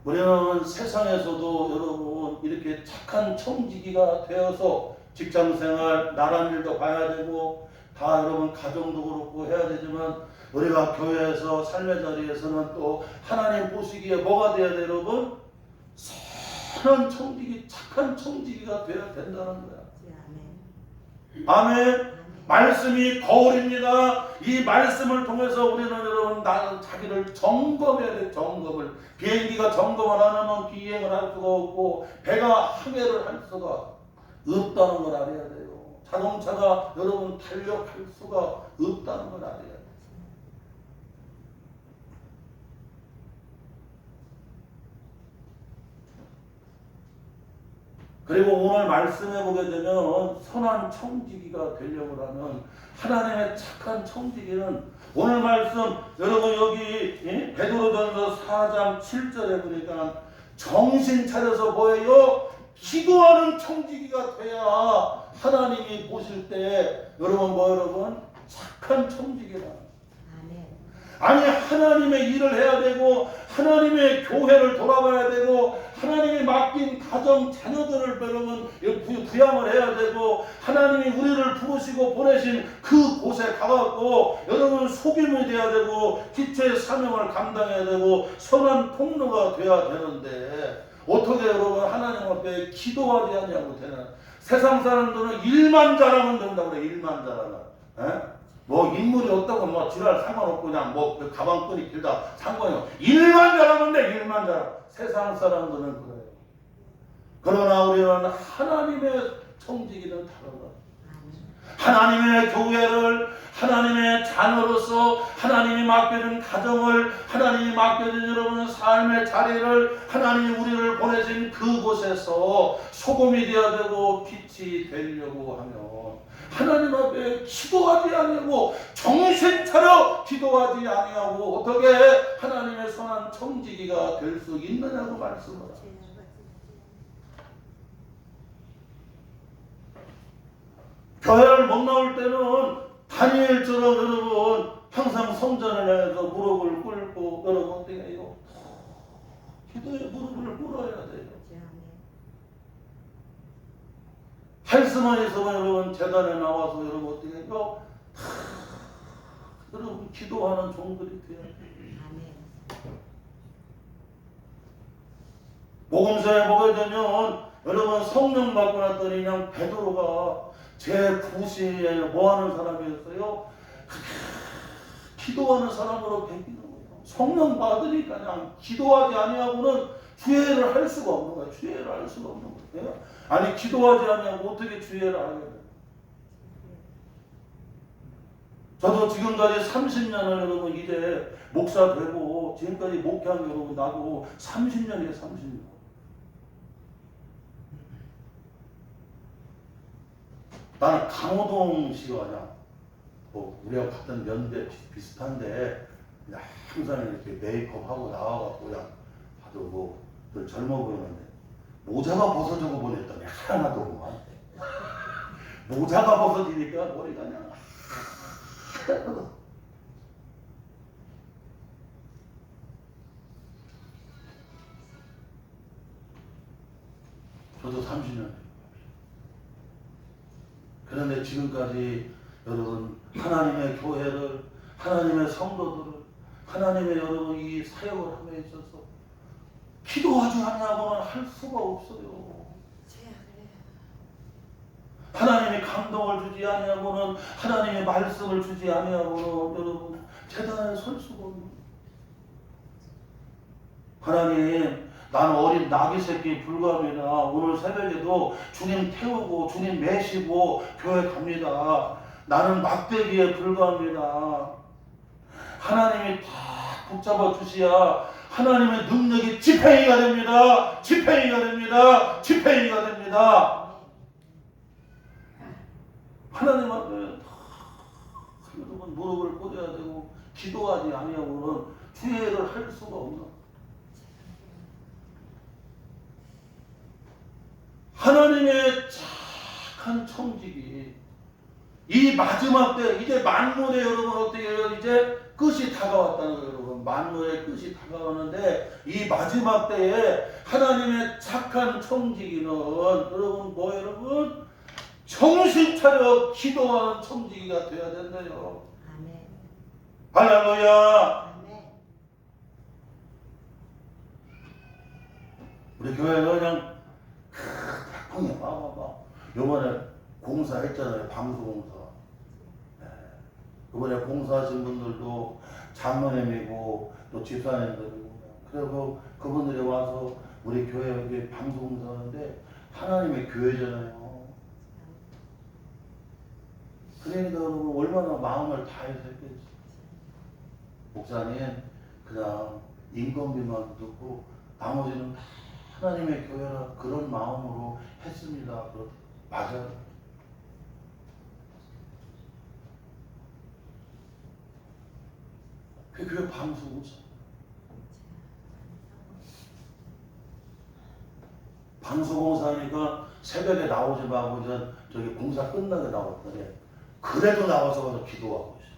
우리는 세상에서도 여러분 이렇게 착한 청지기가 되어서 직장생활, 나란 일도 봐야 되고 다 여러분 가정도 그렇고 해야 되지만, 우리가 교회에서 삶의 자리에서는 또 하나님 보시기에 뭐가 돼야 돼요, 여러분? 선한 청지기, 착한 청지기가 되어야 된다는 거야. 아멘. 말씀이 거울입니다. 이 말씀을 통해서 우리는 여러분 나는 자기를 점검해야 돼. 점검을. 비행기가 점검을 안 하면 비행을 할 수가 없고, 배가 항해를 할 수가 없다는 걸 알아야 돼요. 자동차가 여러분 달력할 수가 없다는 걸 알아야 돼요. 그리고 오늘 말씀해 보게 되면 선한 청지기가 되려고 하면 하나님의 착한 청지기는, 오늘 말씀 여러분 여기 베드로전서 4장 7절에 보니까 정신 차려서 뭐예요? 기도하는 청지기가 돼야 하나님이 보실 때 여러분 여러분 착한 청지기라. 아니 하나님의 일을 해야 되고, 하나님의 교회를 돌아봐야 되고, 하나님이 맡긴 가정 자녀들을 여러분 부양을 해야 되고, 하나님이 우리를 부르시고 보내신 그 곳에 가갖고 여러분 소규모 돼야 되고, 기초의 사명을 감당해야 되고, 선한 통로가 돼야 되는데, 어떻게 여러분 하나님 앞에 기도하지 않냐고 되나? 세상 사람들은 일만 잘하면 된다고 그래. 일만 잘하면. 뭐 인물이 없다고 뭐 지랄 상관없고 그냥 뭐 가방끈이 길다 상관이 없어. 일만 잘하면 돼. 일만 잘하면. 세상 사람들은 그래요. 그러나 우리는 하나님의 청지기는 다르다. 하나님의 교회를 하나님의 자녀로서 하나님이 맡겨준 가정을, 하나님이 맡겨준 여러분의 삶의 자리를, 하나님이 우리를 보내신 그곳에서 소금이 되어야 되고 빛이 되려고 하면 하나님 앞에 기도하지 아니하고, 정신 차려 기도하지 아니하고 어떻게 하나님의 선한 청지기가 될 수 있느냐고 말씀을 합니다. 교회를 못 나올 때는 다니엘처럼 여러분 항상 성전을 해서 무릎을 꿇고 여러분 어떻게 해요? 기도에 무릎을 꿇어야 돼요. 할 수만 있으면 여러분 재단에 나와서 여러분 어떻게 해요? 여러분 기도하는 종들이 돼요. 복음서에 보게 되면 여러분 성령 받고 났더니 그냥 베드로가 제 부시에 뭐 하는 사람이었어요? 기도하는 사람으로 바뀌는 거예요. 성령 받으니까 그냥 기도하지 아니하고는 주의를 할 수가 없는 거예요. 주의를 할 수가 없는 거예요. 아니 기도하지 아니하고 어떻게 주의를 하게 돼요? 저도 지금까지 30년을 여러분 이제 목사 되고 지금까지 목회한 여러분 나도 30년이에요. 30년. 나는 강호동 씨가 그냥 뭐 우리가 같은 연대 비슷한데 그냥 항상 이렇게 메이크업하고 나와갖고 그냥 아주 뭐 늘 젊어 보이는데 모자가 벗어지고 보냈더니 하나도 없구만. 모자가 벗어지니까 머리가 그냥 저도 30년. 그런데 지금까지 여러분 하나님의 교회를 하나님의 성도들을 하나님의 여러분 이 사역을 함에 있어서 기도하지 않냐고는 할 수가 없어요. 하나님이 감동을 주지 아니하고는 하나님의 말씀을 주지 아니하고는 여러분 재단에 설 수가 없는 하나님 나는 어린 나귀 새끼 불감이나 오늘 새벽에도 주님 태우고 주님 매시고 교회 갑니다. 나는 막대기에 불과합니다. 하나님이 다 붙잡아 주시야 하나님의 능력이 집행이가 됩니다. 집행이가 됩니다. 집행이가 됩니다. 하나님 앞에 여러분 무릎을 꿇어야 되고 기도하지 아니하고는 주의를 할 수가 없는 하나님의 착한 청직이 이 마지막 때 이제 만물의 여러분 어떻게 해요? 이제 끝이 다가왔다는 거예요. 여러분 만물의 끝이 다가오는데 이 마지막 때에 하나님의 착한 청지기는 여러분 뭐 여러분 정신 차려 기도하는 청지기가 돼야 된대요. 아멘. 할렐루야. 아멘. 우리 교회는 그냥 태풍이 봐봐봐. 요번에 공사했잖아요. 방수공사. 이번에 공사하신 분들도 장로님이고 또 집사님들이고 그리고 그분들이 와서 우리 교회 여기 방송사하는데 하나님의 교회잖아요. 그러니까 여러분 얼마나 마음을 다해서 했겠지. 목사님 그냥 인건비만 듣고 나머지는 다 하나님의 교회라 그런 마음으로 했습니다. 맞아요. 그 교회 방송사. 방송공사니까 새벽에 나오지 말고 저기 공사 끝나게 나왔더니 그래도 나와서 가서 기도하고 있어.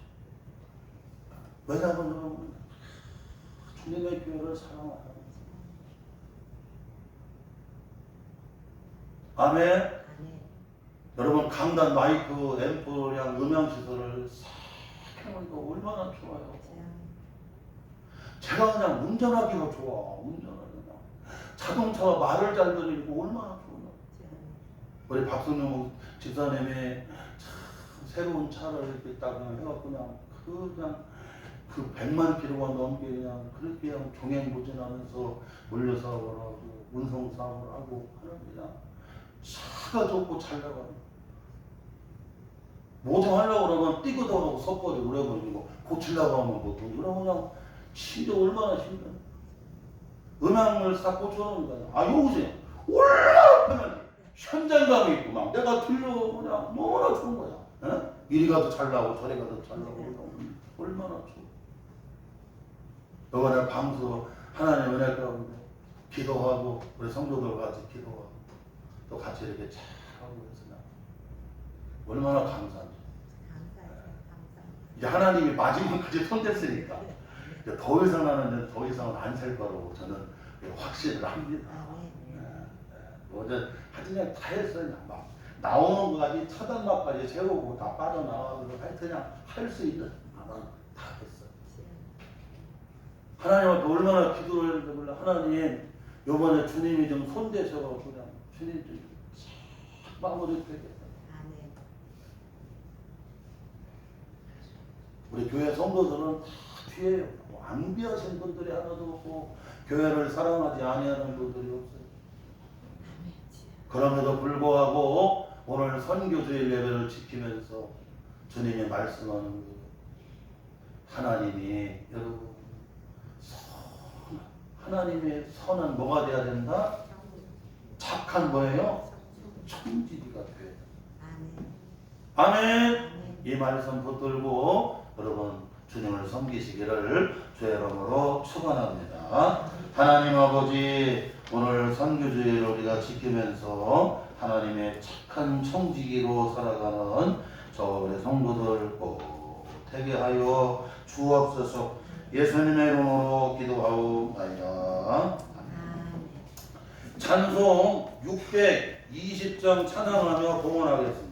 왜냐하면 주님의 교회를 사랑하는 아멘. 아멘. 여러분 강단 마이크 앰프랑 음향시설을 싹 해놓으니까 얼마나 좋아요. 제가 그냥 운전하기가 좋아. 운전하기가. 자동차가 말을 잘 들리고 얼마나 좋나. 우리 박순영 집사님이 참 새로운 차를 이렇게 딱 그냥 해갖고 그냥 그 100만 킬로가 넘게 그냥 그렇게 그냥 종횡무진하면서 물류사업을 하고 운송사업을 하고 하는 그냥 차가 좋고 잘 나가요. 뭐 좀 하려고 그러면 띠그덕하고 섞어지고 그래버리고 고치려고 하면 뭐 그러면 그냥 진짜 얼마나 힘들어. 음악을 싹 고쳐놓은 거야. 아, 여보세요. 올라가면 현장감이 있고 막 내가 들려 그냥 너무나 좋은 거야. 에? 이리 가도 잘 나오고 저리 가도 잘 나오고 얼마나 좋아. 이번에 방수 하나님 은혜 가운데 기도하고 우리 성도들 같이 기도하고 또 같이 이렇게 잘 하고 있으나 얼마나 감사한지. 이제 하나님이 마지막까지 손댔으니까 이제 더 이상 나는 더 이상은 안 살 거라고 저는 확신을 합니다. 어제 하여튼 다 했어요. 그냥 막 나오는 거까지 차단막까지 세우고 다 빠져나와서 하여튼 그냥 할 수 있는 나는 다 했어요. 하나님 앞에 얼마나 기도를 했는데 몰라. 하나님 요번에 주님이 좀 손대셔서 그냥 주님 좀 마무리 되겠다. 아멘. 우리 교회 성도들은 다 뒤에 완비하신 분들이 하나도 없고 교회를 사랑하지 아니하는 분들이 없어요. 그럼에도 불구하고 오늘 선교주일 예배를 지키면서 주님이 말씀하는 거예요. 하나님이 여러분 하나님의 선은 뭐가 돼야 된다? 착한 거예요. 청지기가 돼야 된다. 아멘. 이 말씀 붙들고 여러분 주님을 섬기시기를 주의 이름으로 축원합니다. 하나님 아버지 오늘 선교주일 우리가 지키면서 하나님의 착한 청지기로 살아가는 저 우리 성도들 꼭 되게 하여 주옵소서. 예수님의 이름으로 기도하옵나이다. 찬송 620장 찬양하며 봉헌하겠습니다.